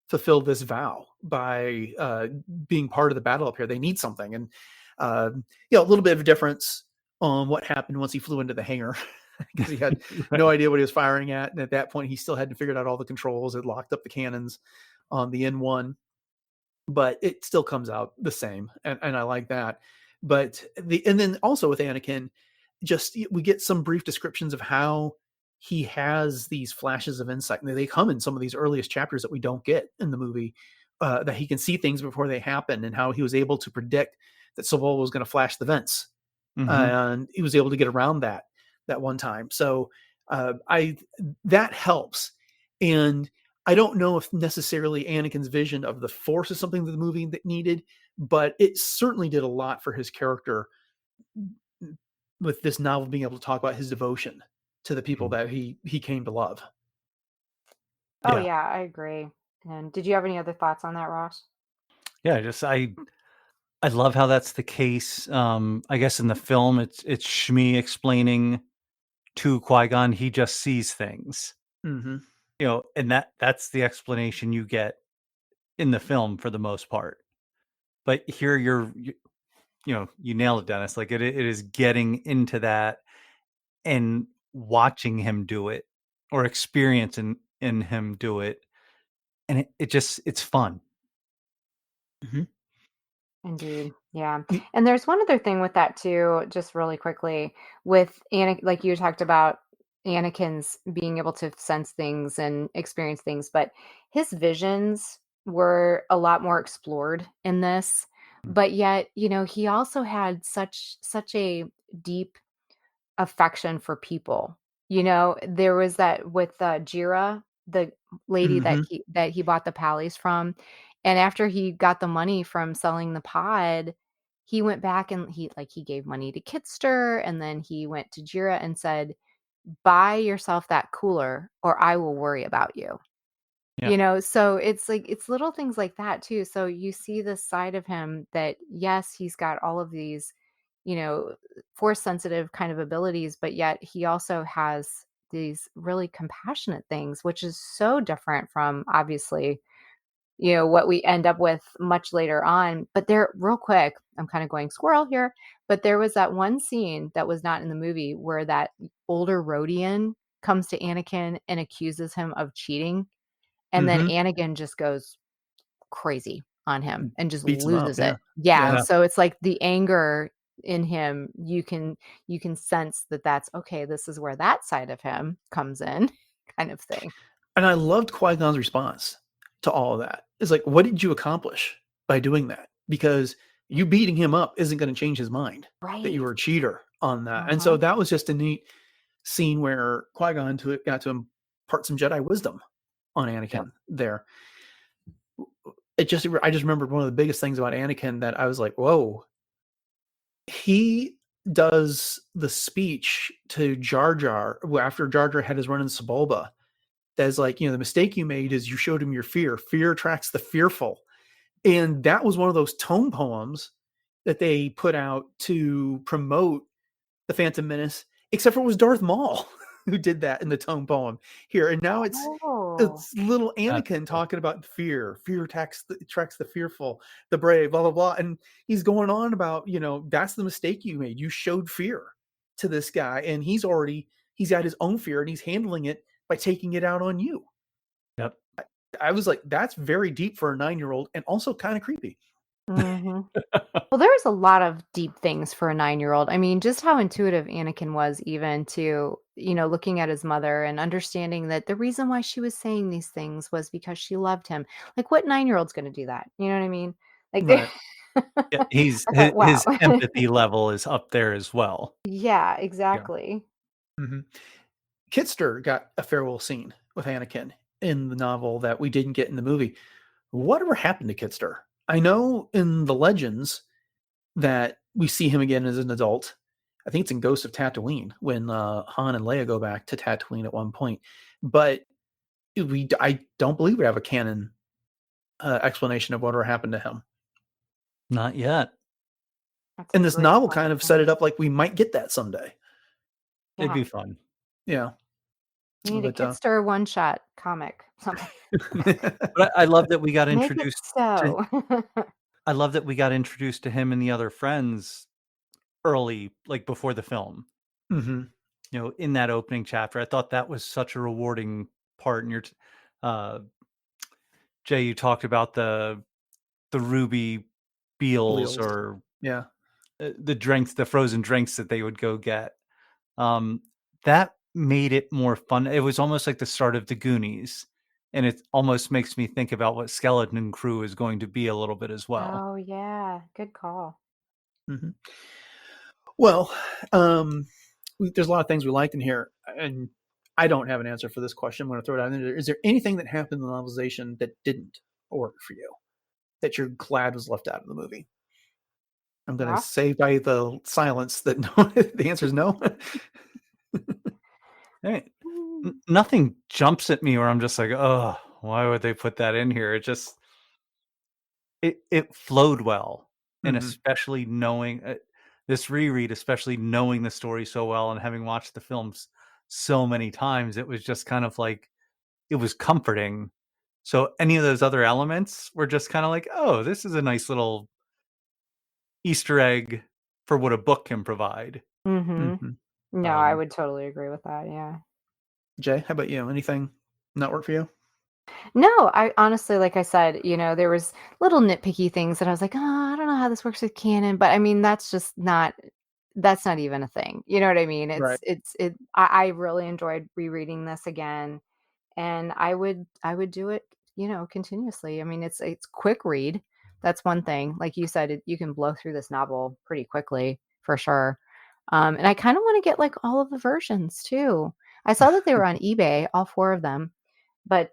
fulfill this vow by being part of the battle up here. They need something. And, a little bit of a difference on what happened once he flew into the hangar because he had no idea what he was firing at. And at that point, he still hadn't figured out all the controls. It locked up the cannons on the N1, but it still comes out the same. And I like that. But and then also with Anakin, just we get some brief descriptions of how he has these flashes of insight. And they come in some of these earliest chapters that we don't get in the movie, that he can see things before they happen, and how he was able to predict that Sobol was going to flash the vents.
Mm-hmm.
And he was able to get around that one time. So I that helps. And I don't know if necessarily Anakin's vision of the Force is something that the movie that needed, but it certainly did a lot for his character with this novel being able to talk about his devotion to the people that he came to love.
Oh
Yeah.
yeah, I agree. And did you have any other thoughts on that, Ross?
Yeah, just I love how that's the case. I guess in the film it's Shmi explaining to Qui-Gon he just sees things.
Mm-hmm.
And that's the explanation you get in the film for the most part. But here you nailed it, Dennis. Like it is getting into that and watching him do it or experiencing in him do it. And it's fun.
Mm-hmm.
Indeed. Yeah. And there's one other thing with that too, just really quickly, with Anakin, like you talked about Anakin's being able to sense things and experience things, but his visions were a lot more explored in this. But yet, he also had such a deep affection for people. There was that with Jira, the lady that
Mm-hmm.
he bought the pallies from, and after he got the money from selling the pod, he went back and he gave money to Kitster, and then he went to Jira and said, buy yourself that cooler or I will worry about you.
Yeah.
So it's like, it's little things like that too. So you see this side of him that, yes, he's got all of these, force sensitive kind of abilities, but yet he also has these really compassionate things, which is so different from obviously, what we end up with much later on. But there, real quick, I'm kind of going squirrel here, but there was that one scene that was not in the movie where that older Rhodian comes to Anakin and accuses him of cheating. And then
Mhm.
Anakin just goes crazy on him and just
Beats him up,
loses
yeah.
it. Yeah,
Yeah.
so it's like the anger in him, you can sense that that's okay, this is where that side of him comes in kind of thing.
And I loved Qui-Gon's response to all of that. It's like, what did you accomplish by doing that? Because you beating him up isn't going to change his mind that you
Right.
were a cheater on that. And so
Uh-huh.
that was just a neat scene where Qui-Gon got to impart some Jedi wisdom on
Yep.
Anakin there. I just remembered one of the biggest things about Anakin that I was like, whoa. He does the speech to Jar Jar after Jar Jar had his run in Sebulba. That's like, the mistake you made is you showed him your fear. Fear attracts the fearful. And that was one of those tone poems that they put out to promote the Phantom Menace, except for it was Darth Maul who did that in the tone poem here. And now it's
Oh.
little
That's
Anakin
cool.
talking about fear. Fear attracts the fearful, the brave, blah, blah, blah. And he's going on about, that's the mistake you made. You showed fear to this guy. And he's got his own fear and he's handling it by taking it out on you.
Yep.
I was like, that's very deep for a 9-year-old and also kind of creepy.
Mhm. Well, there's a lot of deep things for a 9-year-old. I mean, just how intuitive Anakin was even to, looking at his mother and understanding that the reason why she was saying these things was because she loved him. Like, what 9-year-old's gonna do that? You know what I mean? Like,
Right.
Yeah,
I thought, wow.
his empathy level is up there as well.
Yeah,
Yeah.
exactly.
hmm Kitster got a farewell scene with Anakin in the novel that we didn't get in the movie. Whatever happened to Kitster? I know in the legends that we see him again as an adult. I think it's in Ghost of Tatooine when Han and Leia go back to Tatooine at one point. But I don't believe we have a canon explanation of whatever happened to him.
Not yet.
That's a
And this
great
novel kind of set
question.
it up like we might get that someday.
It'd
Yeah.
be fun.
Yeah.
You need a
But
Kitster one-shot comic, something.
But I love that we got
Make it
introduced to
so.
I love that we got introduced to him and the other friends early, like before the film.
Mhm.
In that opening chapter. I thought that was such a rewarding part. And uh, Jay, you talked about the ruby beals
Wheels.
or
Yeah.
the drinks, the frozen drinks that they would go get. That made it more fun. It was almost like the start of the Goonies, and it almost makes me think about what Skeleton Crew is going to be a little bit as well.
Oh, yeah. Good call.
Mhm. Well, there's a lot of things we liked in here, and I don't have an answer for this question. I'm going to throw it out there. Is there anything that happened in the novelization that didn't work for you, that you're glad was left out of the movie? I'm going to
Yeah.
say by the silence that no, the answer is no.
Hey,
Mm.
nothing jumps at me where I'm just like, oh, why would they put that in here? It flowed well, and
Mhm.
especially knowing this reread, especially knowing the story so well and having watched the films so many times, it was just kind of like it was comforting. So any of those other elements were just kind of like, oh, this is a nice little Easter egg for what a book can provide.
Mhm.
Mhm.
No, I
Um,
would totally agree with that, yeah.
Jay, how about you? Anything not work for you?
No, I honestly, like I said, there was little nitpicky things that I was like, "Oh, I don't know how this works with canon," but I mean, that's not even a thing. You know what I mean?
Right.
I really enjoyed rereading this again, and I would do it, continuously. I mean, it's quick read. That's one thing. Like you said, you can blow through this novel pretty quickly for sure. And I kind of want to get like all of the versions too. I saw that they were on eBay, all four of them. But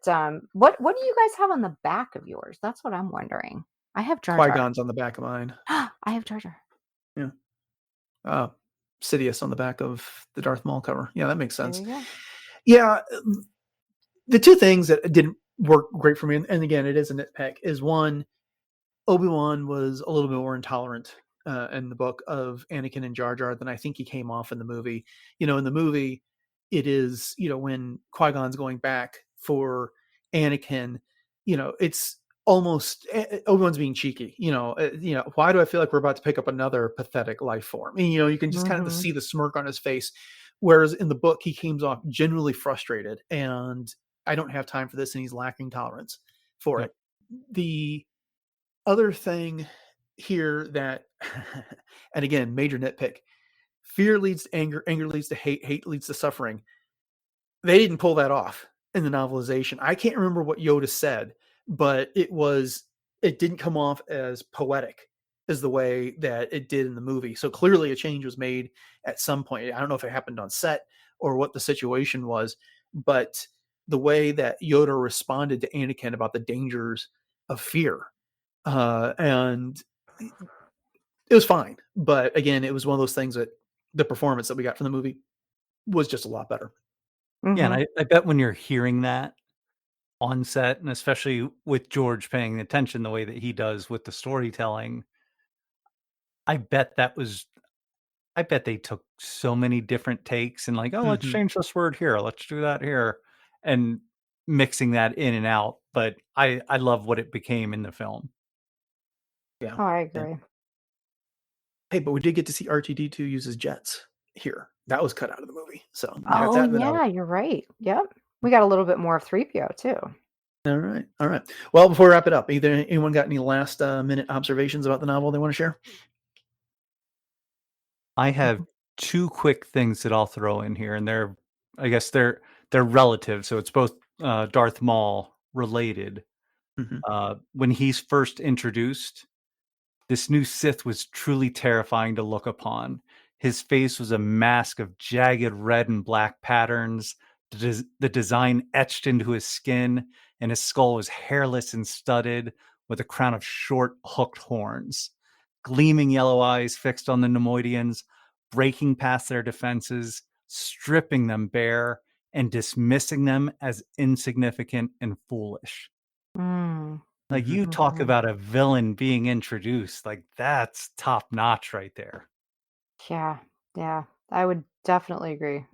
what do you guys have on the back of yours? That's what I'm wondering. I have Jar Jar.
Qui-Gon's on the back of mine.
I have Jar Jar.
Yeah. Sidious on the back of the Darth Maul cover. Yeah, that makes sense.
There you go.
Yeah, the two things that didn't work great for me, and again, it is a nitpick, is one, Obi-Wan was a little bit more intolerant in the book of Anakin and Jar Jar than I think he came off in the movie. In the movie, it is, when Qui-Gon's going back for Anakin, it's almost Obi-Wan's being cheeky. Why do I feel like we're about to pick up another pathetic life form? And, you can just kind of see the smirk on his face. Whereas in the book, he comes off genuinely frustrated and I don't have time for this. And he's lacking tolerance for it. The other thing here that, and again, major nitpick, fear leads to anger, anger leads to hate leads to suffering. They didn't pull that off in the novelization. I can't remember what Yoda said, but it didn't come off as poetic as the way that it did in the movie. So clearly a change was made at some point. I don't know if it happened on set or what the situation was, but the way that Yoda responded to Anakin about the dangers of fear, and it was fine. But again, it was one of those things that the performance that we got from the movie was just a lot better.
Yeah, and I bet when you're hearing that on set, and especially with George paying attention the way that he does with the storytelling, I bet they took so many different takes and like, oh, let's change this word here, let's do that here, and mixing that in and out. But I love what it became in the film.
Yeah.
Oh, I agree.
Hey, but we did get to see R2-D2 use his jets here. That was cut out of the movie. So
You're right. Yep. We got a little bit more of 3PO too.
All right. Well, before we wrap it up, anyone got any last minute observations about the novel they want to share?
I have two quick things that I'll throw in here, and they're relative, so it's both Darth Maul related. When he's first introduced, this new Sith was truly terrifying to look upon. His face was a mask of jagged red and black patterns, the design etched into his skin, and his skull was hairless and studded with a crown of short, hooked horns. Gleaming yellow eyes fixed on the Nemoidians, breaking past their defenses, stripping them bare, and dismissing them as insignificant and foolish. Like, you talk about a villain being introduced, like, that's top notch right there.
Yeah, I would definitely agree.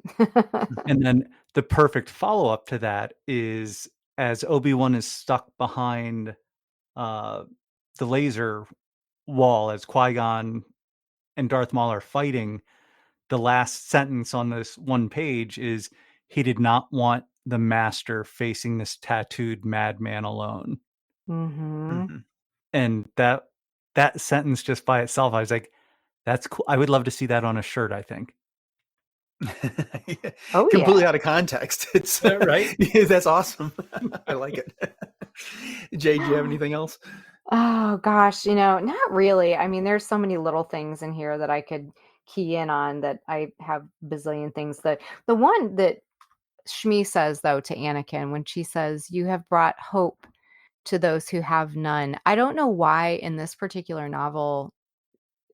And then the perfect follow-up to that is as Obi-Wan is stuck behind the laser wall as Qui-Gon and Darth Maul are fighting, the last sentence on this one page is, he did not want the master facing this tattooed madman alone. And that sentence just by itself, I was like, that's cool. I would love to see that on a shirt, I think.
Completely out of context. It's
right.
That's awesome. I like it. Jay, do you have anything else?
Oh gosh, not really. I mean, there's so many little things in here that I could key in on, that I have bazillion things. That the one that Shmi says though to Anakin, when she says, "You have brought hope to those who have none." I don't know why in this particular novel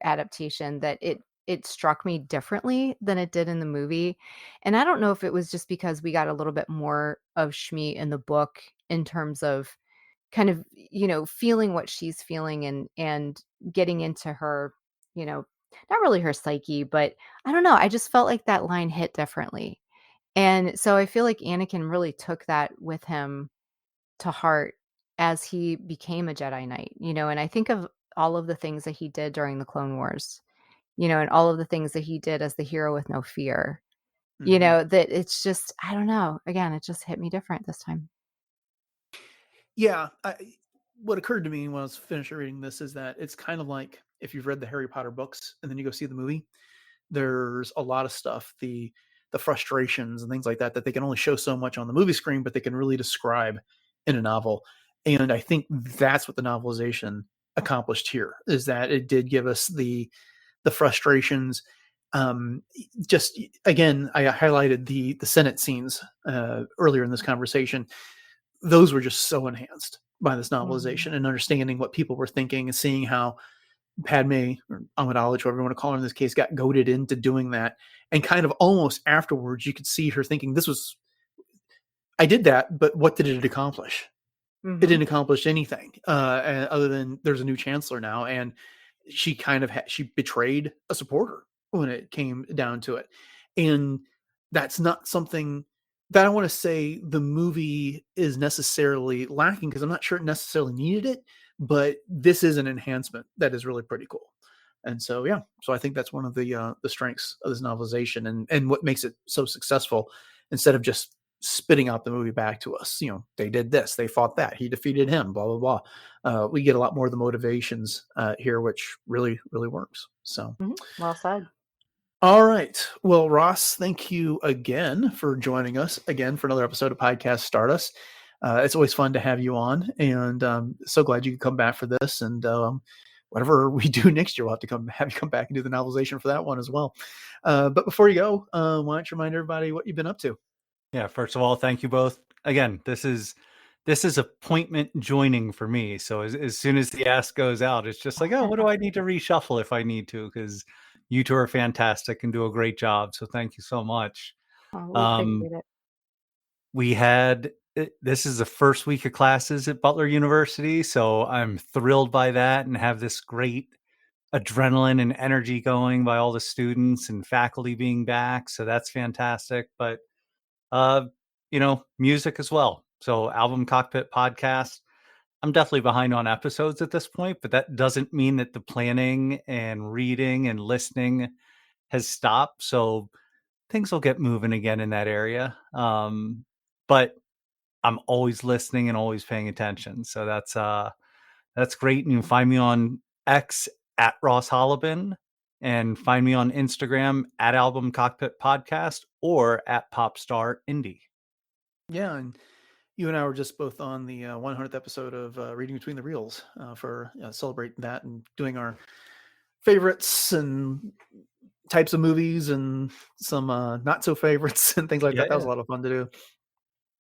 adaptation that it struck me differently than it did in the movie. And I don't know if it was just because we got a little bit more of Shmi in the book in terms of kind of, feeling what she's feeling and getting into her, not really her psyche, but I don't know. I just felt like that line hit differently. And so I feel like Anakin really took that with him to heart as he became a Jedi Knight, and I think of all of the things that he did during the Clone Wars, and all of the things that he did as the hero with no fear, that it's just, I don't know. Again, it just hit me different this time.
Yeah. What occurred to me when I was finished reading this is that it's kind of like if you've read the Harry Potter books and then you go see the movie, there's a lot of stuff, the frustrations and things like that they can only show so much on the movie screen, but they can really describe in a novel. And I think that's what the novelization accomplished here, is that it did give us the frustrations. Just again, I highlighted the Senate scenes earlier in this conversation. Those were just so enhanced by this novelization and understanding what people were thinking and seeing how Padme, or Amidala, whatever you want to call her in this case, got goaded into doing that. And kind of almost afterwards, you could see her thinking, I did that, but what did it accomplish?
Mhm.
It didn't accomplish anything other than there's a new chancellor now. And she kind of she betrayed a supporter when it came down to it. And that's not something that I want to say the movie is necessarily lacking, because I'm not sure it necessarily needed it, but this is an enhancement that is really pretty cool. And so, yeah, so I think that's one of the strengths of this novelization, and what makes it so successful. Instead of just spitting out the movie back to us, they did this, they fought that, he defeated him, blah blah blah. We get a lot more of the motivations here, which really really works. So,
Well said.
all right. Well, Ross, thank you again for joining us again for another episode of Podcast Stardust. It's always fun to have you on, and so glad you could come back for this. And whatever we do next year, we'll have to have you come back and do the novelization for that one as well. But before you go, why don't you remind everybody what you've been up to?
Yeah, first of all, thank you both. Again, this is appointment joining for me. So as soon as the ask goes out, it's just like, oh, what do I need to reshuffle if I need to? Because you two are fantastic and do a great job. So thank you so much.
Oh, we appreciate it.
We had this is the first week of classes at Butler University, so I'm thrilled by that and have this great adrenaline and energy going by all the students and faculty being back. So that's fantastic. But music as well. So Album Cockpit podcast. I'm definitely behind on episodes at this point, but that doesn't mean that the planning and reading and listening has stopped. So things will get moving again in that area. But I'm always listening and always paying attention. So that's great. And you can find me on X at Ross Hollebon, and find me on Instagram at Album Cockpit Podcast or at Popstar Indie.
Yeah, and you and I were just both on the 100th episode of Reading Between the Reels for celebrating that and doing our favorites and types of movies and some not so favorites and things like that. That was a lot of fun to do.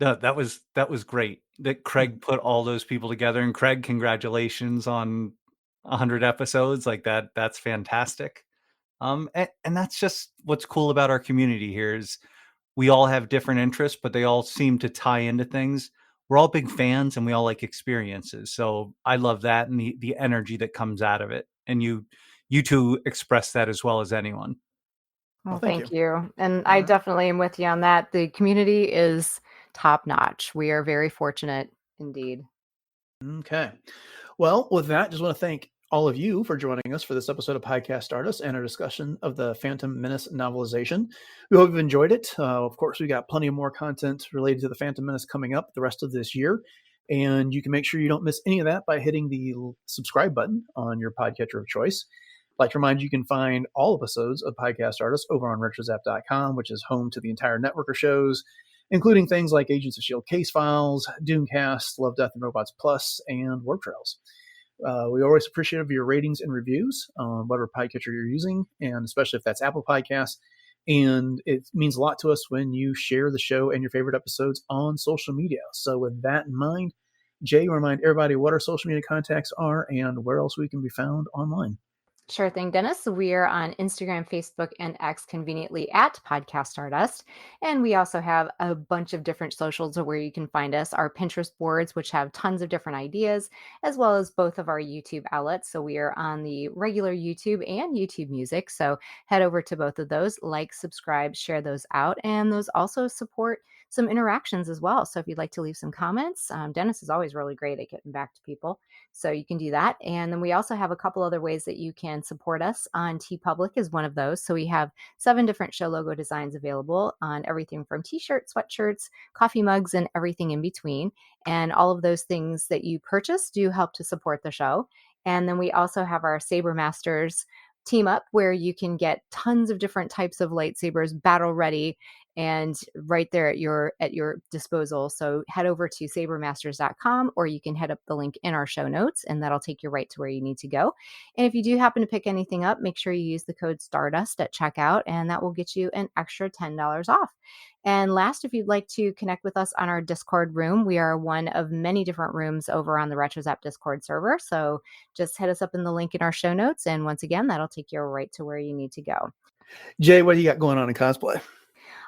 No, that was great that Craig put all those people together. And Craig, congratulations on 100 episodes. Like that. That's fantastic. And that's just what's cool about our community here is we all have different interests, but they all seem to tie into things. We're all big fans and we all like experiences. So I love that and the energy that comes out of it. And you two express that as well as anyone.
Well, thank you. And I definitely am with you on that. The community is top notch. We are very fortunate indeed.
Okay. Well, with that, just want to thank all of you for joining us for this episode of Podcast Stardust and our discussion of the Phantom Menace novelization. We hope you've enjoyed it. Of course, we got plenty of more content related to the Phantom Menace coming up the rest of this year. And you can make sure you don't miss any of that by hitting the subscribe button on your podcatcher of choice. I'd like to remind you can find all episodes of Podcast Stardust over on retrozap.com, which is home to the entire network of shows, including things like Agents of S.H.I.E.L.D. Case Files, Doomcast, Love, Death, and Robots Plus, and Warp Trails. We always appreciate your ratings and reviews on whatever podcatcher you're using, and especially if that's Apple Podcasts. And it means a lot to us when you share the show and your favorite episodes on social media. So with that in mind, Jay, remind everybody what our social media contacts are and where else we can be found online.
Sure thing, Dennis. We are on Instagram, Facebook, and X conveniently at Podcast Stardust. And we also have a bunch of different socials where you can find us. Our Pinterest boards, which have tons of different ideas, as well as both of our YouTube outlets. So we are on the regular YouTube and YouTube Music. So head over to both of those, like, subscribe, share those out. And those also support some interactions as well. So if you'd like to leave some comments, Dennis is always really great at getting back to people. So you can do that. And then we also have a couple other ways that you can support us. On TeePublic is one of those. So we have 7 different show logo designs available on everything from t-shirts, sweatshirts, coffee mugs, and everything in between. And all of those things that you purchase do help to support the show. And then we also have our Saber Masters team up where you can get tons of different types of lightsabers battle ready and right there at your disposal. So head over to sabermasters.com, or you can head up the link in our show notes, and that'll take you right to where you need to go. And if you do happen to pick anything up, make sure you use the code Stardust at checkout, and that will get you an extra $10 off. And last, if you'd like to connect with us on our Discord room, we are one of many different rooms over on the RetroZap Discord server. So just hit us up in the link in our show notes. And once again, that'll take you right to where you need to go.
Jay, what do you got going on in cosplay?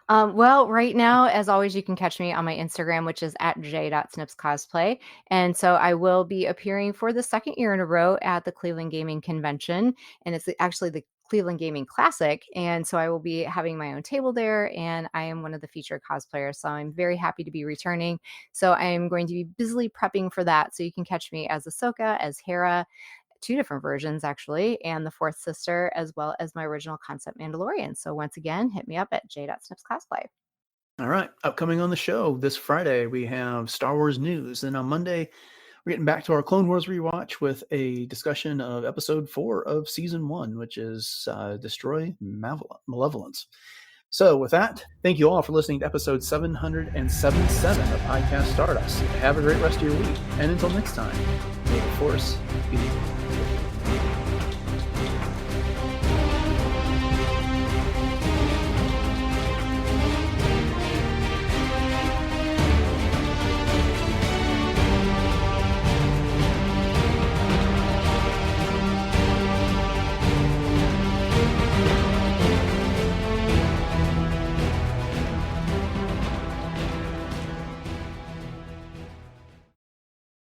Well, right now, as always, you can catch me on my Instagram, which is at j.snipscosplay. And so I will be appearing for the second year in a row at the Cleveland Gaming Convention. And it's actually the Cleveland Gaming Classic. And so I will be having my own table there, and I am one of the featured cosplayers. So I'm very happy to be returning. So I am going to be busily prepping for that. So you can catch me as Ahsoka, as Hera, 2 different versions actually, and the fourth sister, as well as my original concept Mandalorian. So once again, hit me up at j.snipscosplay.
All right. Upcoming on the show this Friday, we have Star Wars news. And on Monday, we're getting back to our Clone Wars rewatch with a discussion of episode 4 of season 1, which is Destroy Malevolence. So with that, thank you all for listening to episode 777 of Podcast Stardust. Have a great rest of your week. And until next time, may the Force be with you.